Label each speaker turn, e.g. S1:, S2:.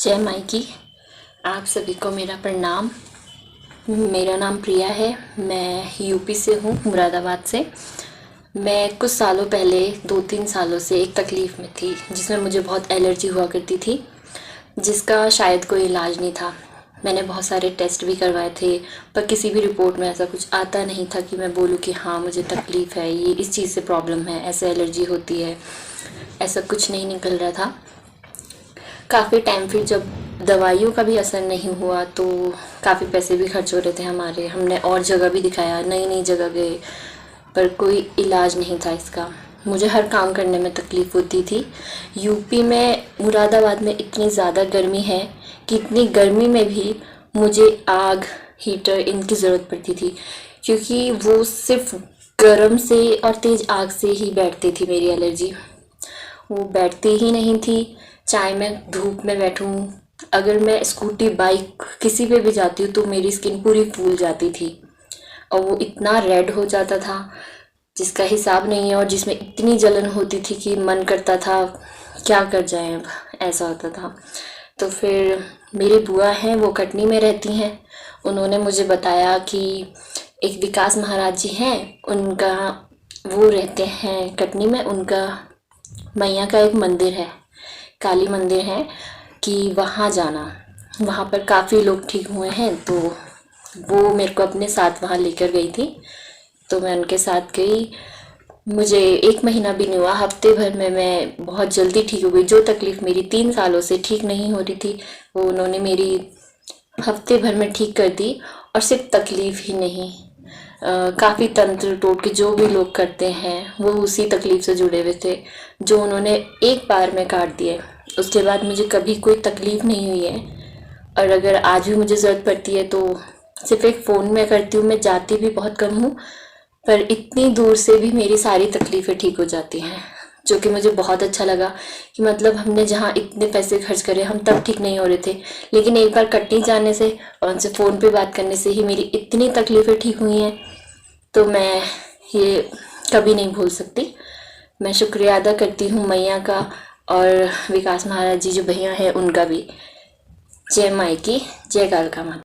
S1: जय मायकी। आप सभी को मेरा प्रणाम। मेरा नाम प्रिया है। मैं यूपी से हूँ, मुरादाबाद से। मैं कुछ सालों पहले 2-3 सालों से एक तकलीफ़ में थी जिसमें मुझे बहुत एलर्जी हुआ करती थी, जिसका शायद कोई इलाज नहीं था। मैंने बहुत सारे टेस्ट भी करवाए थे, पर किसी भी रिपोर्ट में ऐसा कुछ आता नहीं था कि मैं बोलूँ कि हाँ मुझे तकलीफ़ है, ये इस चीज़ से प्रॉब्लम है, ऐसे एलर्जी होती है। ऐसा कुछ नहीं निकल रहा था। काफ़ी टाइम फिर जब दवाइयों का भी असर नहीं हुआ तो काफ़ी पैसे भी खर्च हो रहे थे हमारे। हमने और जगह भी दिखाया, नई नई जगह गए, पर कोई इलाज नहीं था इसका। मुझे हर काम करने में तकलीफ़ होती थी। यूपी में मुरादाबाद में इतनी ज़्यादा गर्मी है कि इतनी गर्मी में भी मुझे आग, हीटर इनकी ज़रूरत पड़ती थी, क्योंकि वो सिर्फ गर्म से और तेज़ आग से ही बैठती थी मेरी एलर्जी। वो बैठती ही नहीं थी। चाहे मैं धूप में बैठूं, अगर मैं स्कूटी बाइक किसी पे भी जाती हूँ तो मेरी स्किन पूरी फूल जाती थी और वो इतना रेड हो जाता था जिसका हिसाब नहीं है, और जिसमें इतनी जलन होती थी कि मन करता था क्या कर जाए अब, ऐसा होता था। तो फिर मेरी बुआ हैं, वो कटनी में रहती हैं। उन्होंने मुझे बताया कि एक विकास महाराज जी हैं, उनका वो रहते हैं कटनी में, उनका मैया का एक मंदिर है, काली मंदिर है, कि वहाँ जाना। वहाँ पर काफ़ी लोग ठीक हुए हैं, तो वो मेरे को अपने साथ वहाँ लेकर गई थी। तो मैं उनके साथ गई। मुझे 1 महीना भी नहीं हुआ, हफ्ते भर में मैं बहुत जल्दी ठीक हो गई। जो तकलीफ़ मेरी 3 सालों से ठीक नहीं हो रही थी, वो उन्होंने मेरी हफ्ते भर में ठीक कर दी। और सिर्फ तकलीफ़ ही नहीं, काफ़ी तंत्र टोटके जो भी लोग करते हैं वो उसी तकलीफ़ से जुड़े हुए थे, जो उन्होंने एक बार में काट दिए। उसके बाद मुझे कभी कोई तकलीफ़ नहीं हुई है। और अगर आज भी मुझे ज़रूरत पड़ती है तो सिर्फ एक फ़ोन में करती हूँ। मैं जाती भी बहुत कम हूँ, पर इतनी दूर से भी मेरी सारी तकलीफ़ें ठीक हो जाती हैं, जो कि मुझे बहुत अच्छा लगा। कि मतलब हमने जहाँ इतने पैसे खर्च करे, हम तब ठीक नहीं हो रहे थे, लेकिन एक बार कटनी जाने से और उनसे फ़ोन पे बात करने से ही मेरी इतनी तकलीफ़ें ठीक हुई हैं। तो मैं ये कभी नहीं भूल सकती। मैं शुक्रिया अदा करती हूँ मैया का, और विकास महाराज जी जो भैया हैं उनका भी। जय मायकी, जय कालका माता।